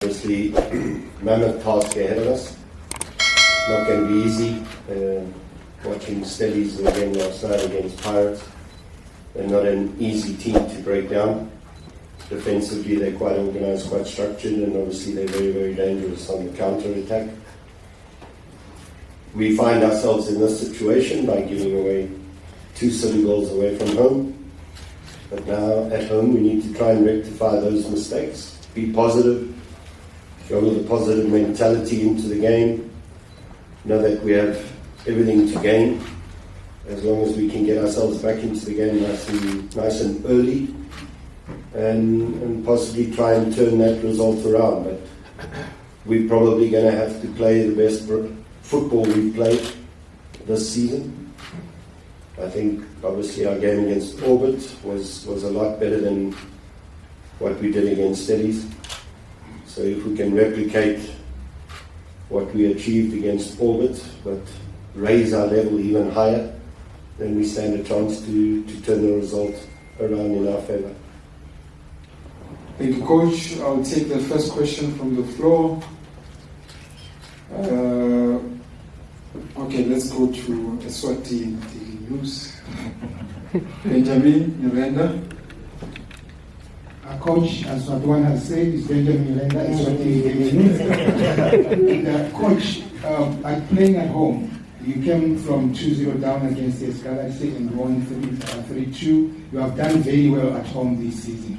Obviously, mammoth task ahead of us. Not going to be easy. Watching Stellies again last night against Pirates. They're not an easy team to break down. Defensively, they're quite organised, quite structured, and obviously they're very, very dangerous on the counter-attack. We find ourselves in this situation by giving away 2 silly goals away from home. But now at home we need to try and rectify those mistakes. Be positive, go with a positive mentality into the game. Know that we have everything to gain as long as we can get ourselves back into the game nice and early and possibly try and turn that result around. But we're probably going to have to play the best football we've played this season. I think obviously our game against Orbit was a lot better than what we did against Stellies. So if we can replicate what we achieved against Orbit, but raise our level even higher, then we stand a chance to turn the result around in our favour. Thank you, Coach. I'll take the first question from the floor. Okay, let's go to Eswati News. Benjamin Nyirenda. Coach, as what one has said, is Benjamin Nyirenda, Eswati News. Coach, playing at home, you came from 2-0 down against the Galaxy and won 3-2. You have done very well at home this season.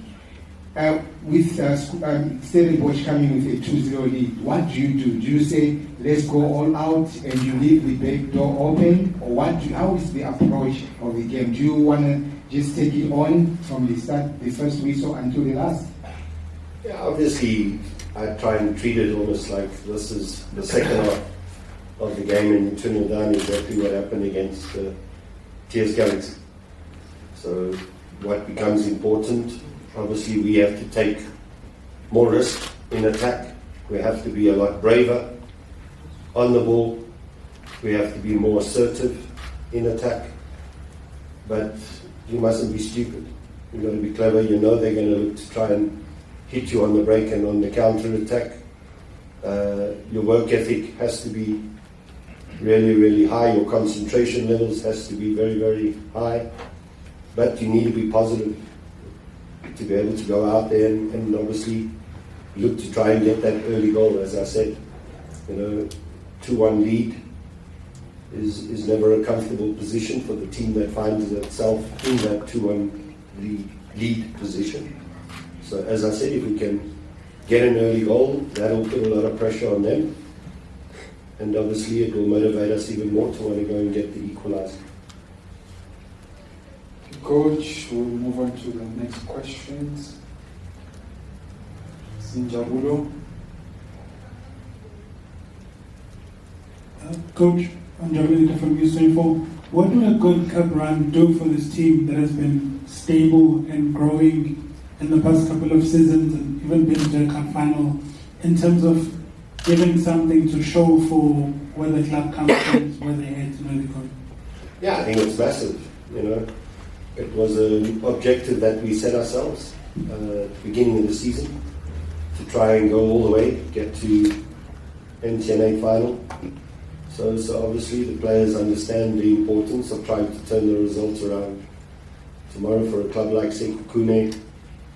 With Stellenbosch coming with a 2-0 lead, what do you do? Do you say, let's go all out and you leave the back door open? Or how is the approach of the game? Do you want to just take it on from the start, the first whistle until the last? Yeah, obviously, I try and treat it almost like this is the second half of the game and turn it down exactly what happened against TS Galaxy. So what becomes important, obviously we have to take more risk in attack. We have to be a lot braver on the ball. We have to be more assertive in attack. But you mustn't be stupid. You've got to be clever. You know they're going to look to try and hit you on the break and on the counter-attack. Your work ethic has to be really, really high. Your concentration levels has to be very, very high. But you need to be positive to be able to go out there and obviously look to try and get that early goal. As I said, 2-1 lead is never a comfortable position for the team that finds itself in that 2-1 lead position. So as I said, if we can get an early goal, that'll put a lot of pressure on them. And obviously it will motivate us even more to want to go and get the equalizer. Coach, we'll move on to the next questions. Sinjabulo. Coach, I'm Javelin from U24. What would a good cup run do for this team that has been stable and growing in the past couple of seasons and even been to a cup final in terms of giving something to show for where the club comes from, where they head to know the coach? Yeah, I think it's massive. It was an objective that we set ourselves at the beginning of the season to try and go all the way, get to MTN8 Final. So obviously the players understand the importance of trying to turn the results around tomorrow for a club like Sekhukhune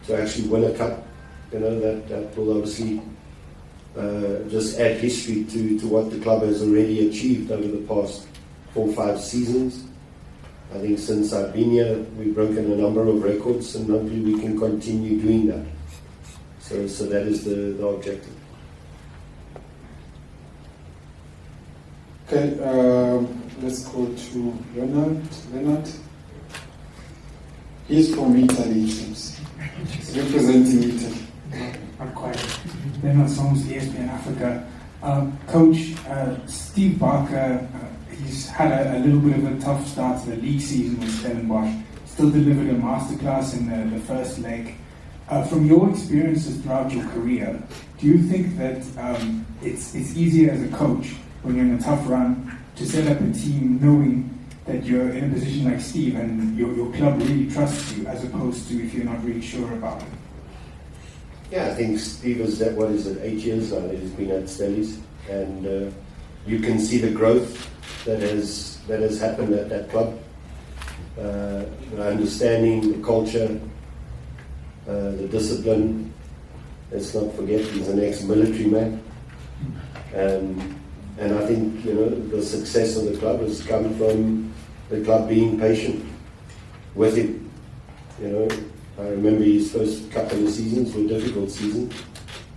to actually win a cup. That will obviously just add history to what the club has already achieved over the past 4 or 5 seasons. I think since I've been here, we've broken a number of records and hopefully we can continue doing that. So that is the objective. Okay, let's go to Leonard. He's from Italy, it seems. He's representing Italy. Not quite. Leonard Songs, ESPN Africa. Coach, Steve Barker, he's had a little bit of a tough start to the league season with Stellenbosch. Still delivered a masterclass in the first leg. From your experiences throughout your career, do you think that it's easier as a coach when you're in a tough run to set up a team knowing that you're in a position like Steve and your club really trusts you, as opposed to if you're not really sure about it? Yeah, I think Steve is at, 8 years now that he's been at Stellies, and you can see the growth that has happened at that club. The understanding, the culture, the discipline. Let's not forget he's an ex-military man. And I think, the success of the club has come from the club being patient with him. I remember his first couple of seasons were difficult seasons,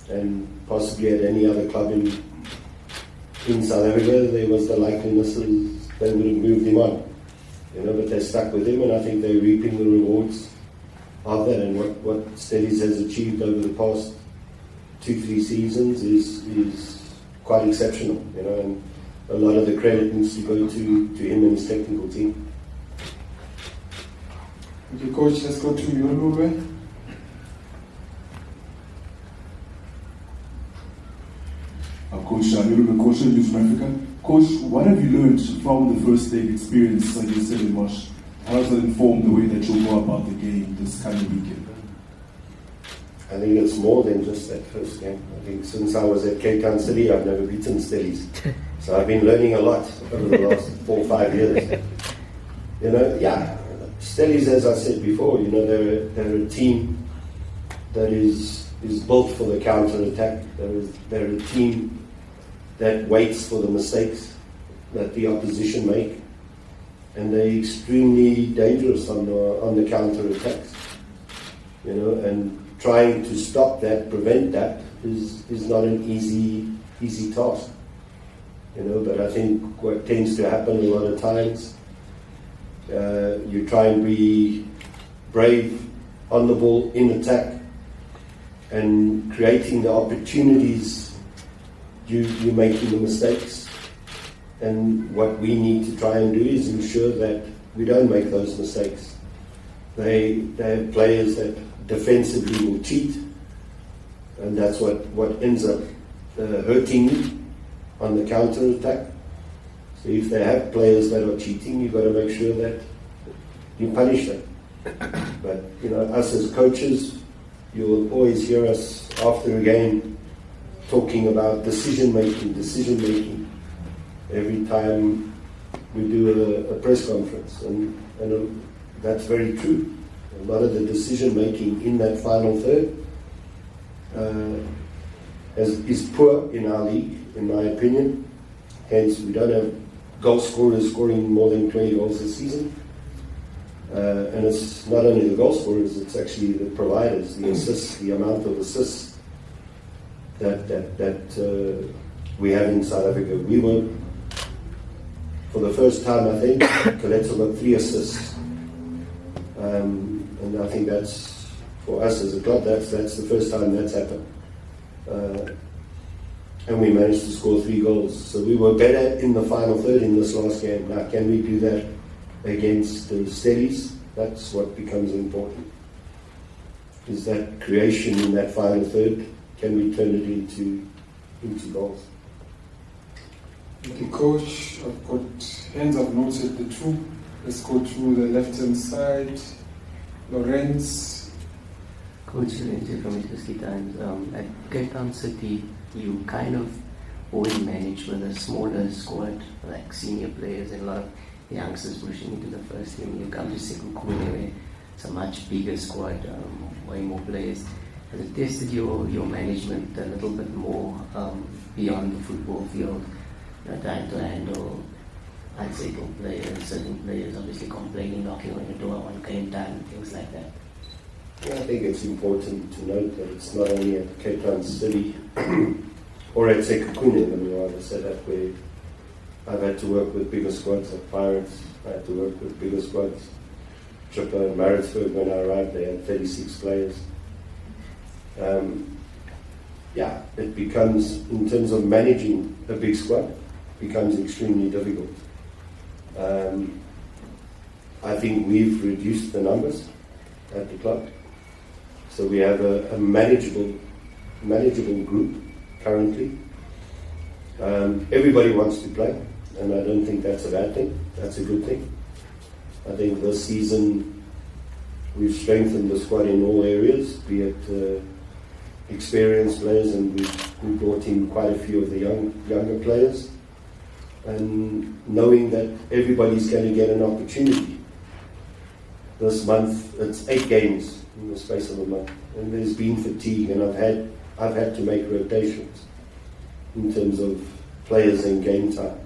and possibly at any other club in South Africa, there was the likeliness that they would have moved him on. But they stuck with him, and I think they're reaping the rewards of that. And what Stellies has achieved over the past 2-3 seasons is quite exceptional. And a lot of the credit needs to go to him and his technical team. Thank you, Coach. Let's go to Yolulwe. Coach Yolulwe, Coach of Youth Africa. Coach, what have you learned from the first day experience against Stellenbosch? How does that inform the way that you'll go about the game this coming weekend? I think it's more than just that first game. I think since I was at Cape Town City, I've never beaten Stellies. So I've been learning a lot over the last 4 or 5 years. Stellies, as I said before, they're a team that is built for the counter-attack. They're a team that waits for the mistakes that the opposition make, and they're extremely dangerous on the counter-attacks. And trying to stop that, prevent that, is not an easy task. But I think what tends to happen a lot of times, you try and be brave on the ball in attack and creating the opportunities, you're making the mistakes. And what we need to try and do is ensure that we don't make those mistakes. They have players that defensively will cheat, and that's what ends up hurting you on the counter attack. So if they have players that are cheating, you've got to make sure that you punish them. But us as coaches, you will always hear us after a game talking about decision making every time we do a press conference, and that's very true. A lot of the decision making in that final third is poor in our league, in my opinion. Hence, we don't have goal scorers scoring more than 20 goals this season. And it's not only the goal scorers, it's actually the providers, the assists, the amount of assists that we have in South Africa. We were, for the first time, I think, Colette's got 3 assists. And I think that's, for us as a club, that's the first time that's happened. And we managed to score 3 goals. So we were better in the final third in this last game. Now, can we do that against the Stellies? That's what becomes important. Is that creation in that final third, can we turn it into goals? Thank you, Coach. I've got hands I've noted the 2. Let's go to the left-hand side. Lorenz. Coach Lorenz from Italy Times. At Cape Town City, you kind of always manage with a smaller squad, like senior players and a lot of youngsters pushing into the first team. You come to Sekhukhune, where it's a much bigger squad, way more players. Has it tested your management a little bit more beyond the football field? Trying to handle unsettled players, certain players obviously complaining, knocking on your door on game time, things like that. Yeah, I think it's important to note that it's not only at Cape Town City or at Sekhukhune, let me rather say that, where I've had to work with bigger squads at Pirates. I had to work with bigger squads. Tripper and Maritzburg, when I arrived, they had 36 players. It becomes, in terms of managing a big squad, becomes extremely difficult. I think we've reduced the numbers at the club. So we have a manageable group currently. Everybody wants to play, and I don't think that's a bad thing. That's a good thing. I think this season we've strengthened the squad in all areas, be it experienced players, and we brought in quite a few of the younger players. And knowing that everybody's going to get an opportunity. This month, it's 8 games in the space of a month, and there's been fatigue, and I've had to make rotations in terms of players and game time.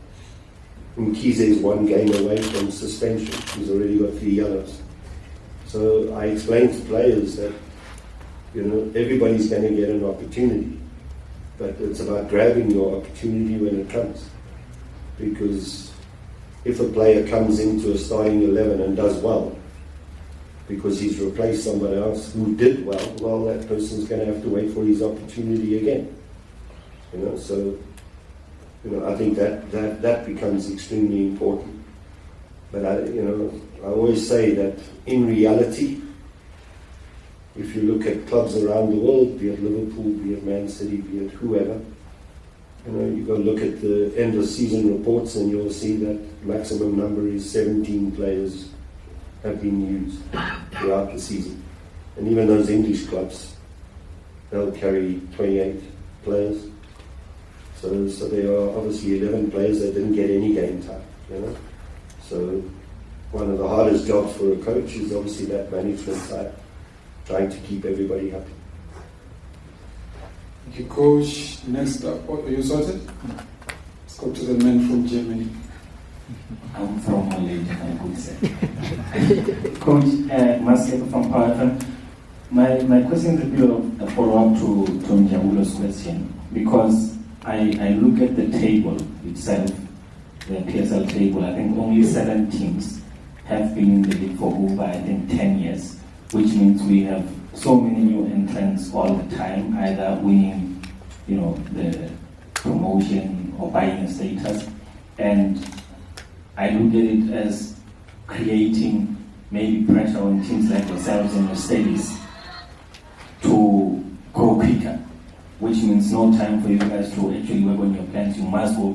And Kize is 1 game away from suspension. He's already got 3 yellows. So I explained to players that, everybody's going to get an opportunity, but it's about grabbing your opportunity when it comes. Because if a player comes into a starting 11 and does well, because he's replaced somebody else who did well, that person's going to have to wait for his opportunity again. So I think that becomes extremely important. But I always say that in reality, if you look at clubs around the world, be it Liverpool, be it Man City, be it whoever, you go look at the end of season reports and you'll see that maximum number is 17 players have been used throughout the season. And even those English clubs, they'll carry 28 players. So there are obviously 11 players that didn't get any game time. So one of the hardest jobs for a coach is obviously that management side, trying to keep everybody happy. Thank you, Coach. Next up, are you sorted? Let's go to the man from Germany. I'm from Malaysia, I could say. Coach, Marcel from Power. My question is a bit of a follow-up to Njabulo's question, because I look at the table itself, the PSL table. I think only 7 teams have been in the league for over, 10 years, which means we have so many new entrants all the time, either winning, the promotion or buying a status. And I look at it as creating maybe pressure on teams like yourselves and your studies to grow quicker, which means no time for you guys to actually work on your plans. You must grow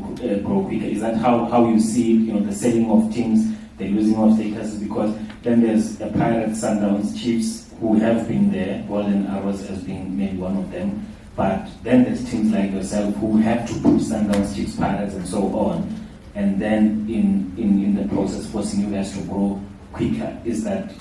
quicker. Is that how you see it? The selling of teams, the losing of statuses? Because then there's the Pirates, Sundowns, Chiefs, who have been there. Golden Arrows has been maybe one of them. But then there's teams like yourself who have to push Sundowns, Chiefs, Pirates, and so on. And then in the process, forcing you guys to grow quicker. Is that,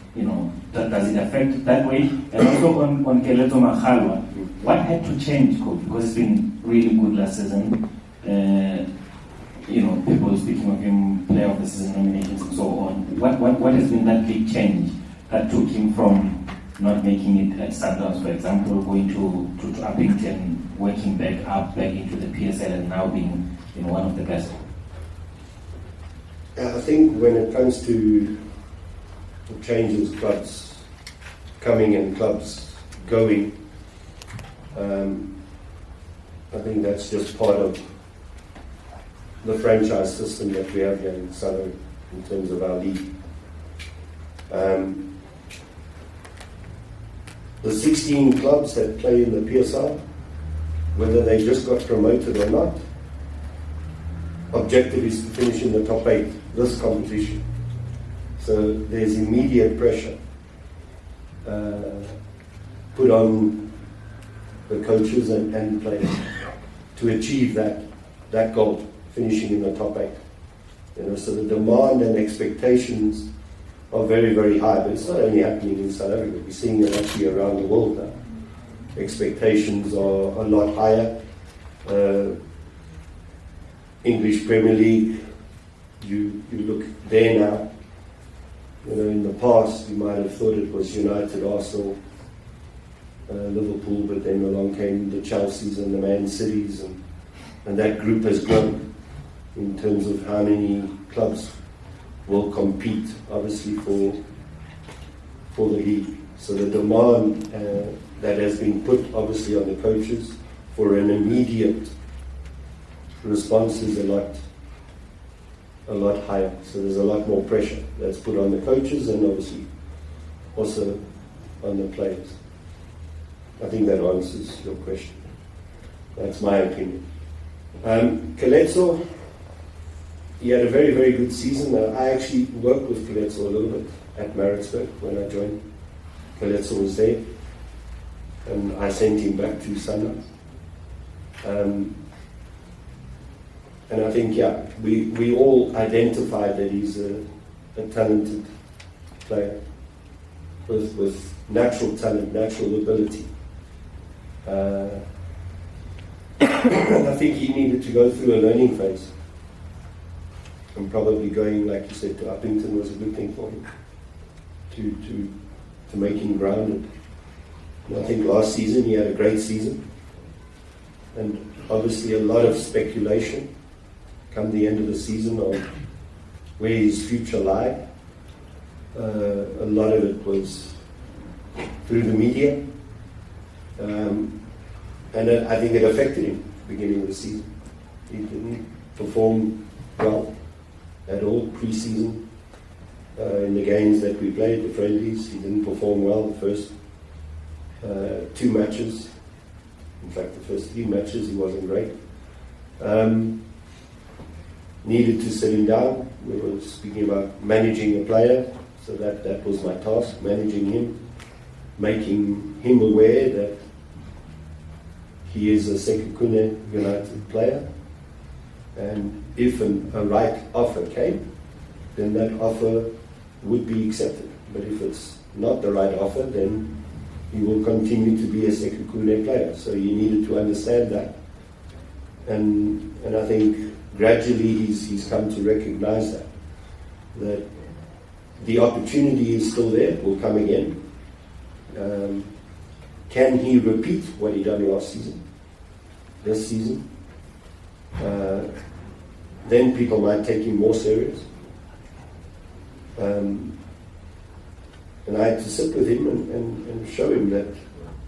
does it affect that way? And also on Keleto Makhalwa, what had to change, Coach? Because it's been really good last season. People speaking of him, player of the season nominations and so on. What has been that big change that took him from not making it at Sundowns, for example, going to Uppington, working back into the PSL, and now being one of the best? I think when it comes to changes, clubs coming and clubs going, I think that's just part of the franchise system that we have here in Southern in terms of our league. The 16 clubs that play in the PSL, whether they just got promoted or not, objective is to finish in the top 8 this competition. So there's immediate pressure put on the coaches and players to achieve that goal, finishing in the top 8. So the demand and expectations are very, very high, but it's not only happening in South Africa. We're seeing it actually around the world now. Expectations are a lot higher. English Premier League, you look there now. In the past, you might have thought it was United, Arsenal, Liverpool, but then along came the Chelseas and the Man Cities, and that group has grown in terms of how many clubs will compete, obviously, for the league. So the demand that has been put, obviously, on the coaches for an immediate response is a lot higher. So there's a lot more pressure that's put on the coaches and obviously also on the players. I think that answers your question. That's my opinion. Keleto, he had a very, very good season. I actually worked with Keleto a little bit at Maritzburg when I joined. Keleto was there. and I sent him back to Sana. And I think, yeah, we all identified that he's a talented player with natural talent, natural ability. And I think he needed to go through a learning phase. And probably going, like you said, to Uppington was a good thing for him to make him grounded. And I think last season he had a great season. And obviously a lot of speculation come the end of the season on where his future lie. A lot of it was through the media. And I think it affected him at the beginning of the season. He didn't perform well at all pre-season. In the games that we played, the friendlies, he didn't perform well the first 2 matches. In fact, the first 3 matches he wasn't great. Needed to sit him down. We were speaking about managing a player, so that was my task, managing him, making him aware that he is a Sekhukhune United player, and if a right offer came, then that offer would be accepted. But if it's not the right offer, then he will continue to be a Sekhukhune player. So you needed to understand that. And I think gradually he's come to recognize that the opportunity is still there, will come again. Can he repeat what he done last season, this season? Then people might take him more serious. And I had to sit with him and show him that,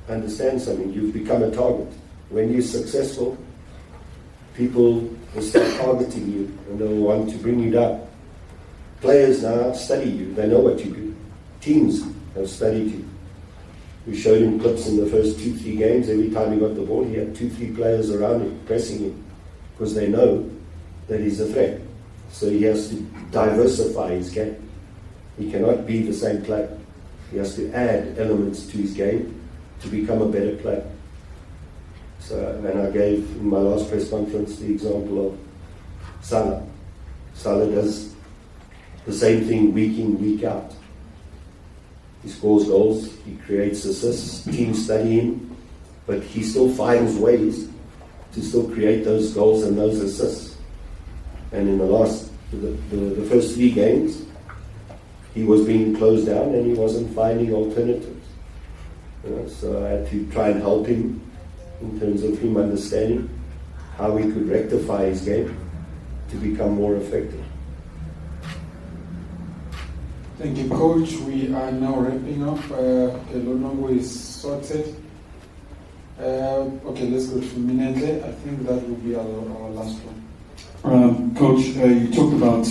understand something, you've become a target. When you're successful, people will start targeting you and they'll want to bring you down. Players now study you, they know what you do. Teams have studied you. We showed him clips in the first 2-3 games. Every time he got the ball, he had 2-3 players around him, pressing him, because they know that he's a threat. So he has to diversify his game. He cannot be the same player. He has to add elements to his game to become a better player. So, and I gave in my last press conference the example of Salah. Salah does the same thing week in, week out. He scores goals, he creates assists, teams study him, but he still finds ways to still create those goals and those assists. And in the first 3 games, he was being closed down and he wasn't finding alternatives. So I had to try and help him in terms of him understanding how we could rectify his game to become more effective. Thank you, Coach. We are now wrapping up. Elonongo is sorted. Okay, let's go to Minentle. I think that will be our last one. Coach, you talked about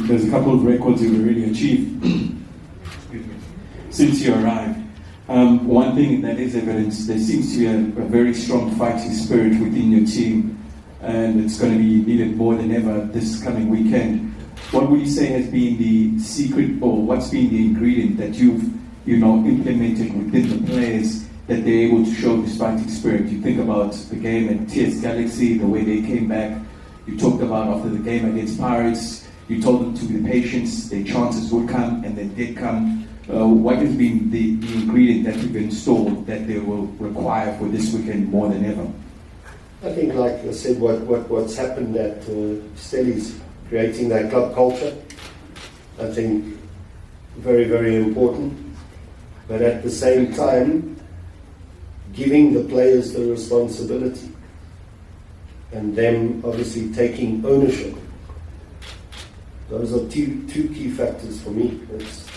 there's a couple of records you've already achieved since you arrived. One thing that is evident, there seems to be a very strong fighting spirit within your team, and it's going to be needed more than ever this coming weekend. What would you say has been the secret, or what's been the ingredient that you've implemented within the players that they're able to show this fighting spirit? You think about the game at TS Galaxy, the way they came back. You talked about after the game against Pirates, you told them to be patient, their chances would come, and they did come. What has been the ingredient that you've installed that they will require for this weekend more than ever? I think, like I said, what's happened at Stelli's, creating that club culture, I think very, very important. But at the same time, giving the players the responsibility and them obviously taking ownership. Those are two key factors for me. It's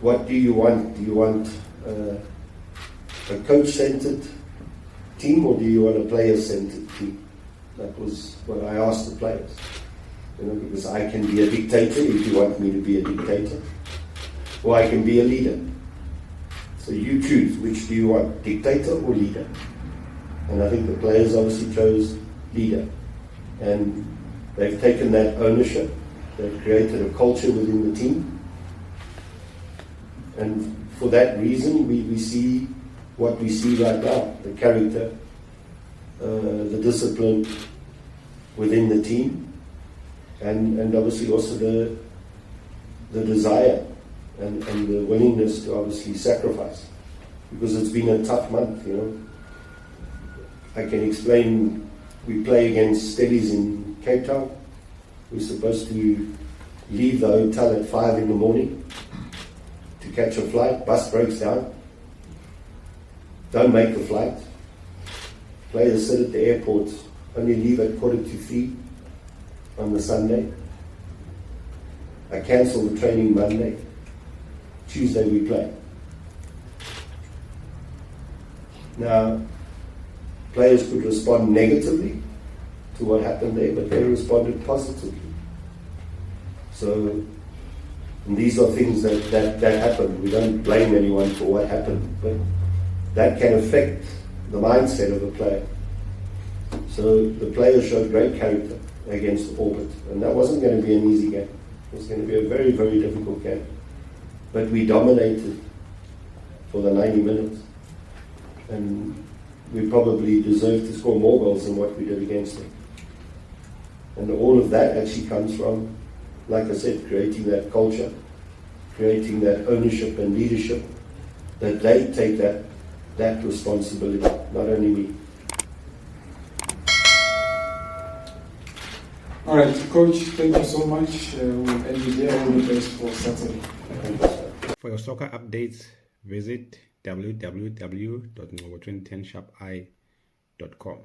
what do you want? Do you want a coach-centered team, or do you want a player-centered team? That was what I asked the players. Because I can be a dictator if you want me to be a dictator, or I can be a leader. So you choose, which do you want, dictator or leader? And I think the players obviously chose leader. And they've taken that ownership. They've created a culture within the team. And for that reason, we see what we see right now, the character, the discipline within the team, and obviously also the desire and the willingness to obviously sacrifice, because it's been a tough month, you know. I can explain, we play against Stellies in Cape Town. We're supposed to leave the hotel at 5 in the morning to catch a flight. Bus breaks down. Don't make the flight. Players sit at the airport, only leave at 2:45 on the Sunday. I cancel the training Monday. Tuesday we play. Now, players could respond negatively to what happened there, but they responded positively. So, and these are things that happen. We don't blame anyone for what happened, but that can affect the mindset of a player. So the players showed great character against Orbit, and that wasn't going to be an easy game. It was going to be a very, very difficult game. But we dominated for the 90 minutes, and we probably deserved to score more goals than what we did against them. And all of that actually comes from, like I said, creating that culture, creating that ownership and leadership, that they take that responsibility, not only me. All right, Coach, thank you so much. We'll end it there. All the best for Saturday. For your soccer updates, visit www.ngobo2010sharpi.com.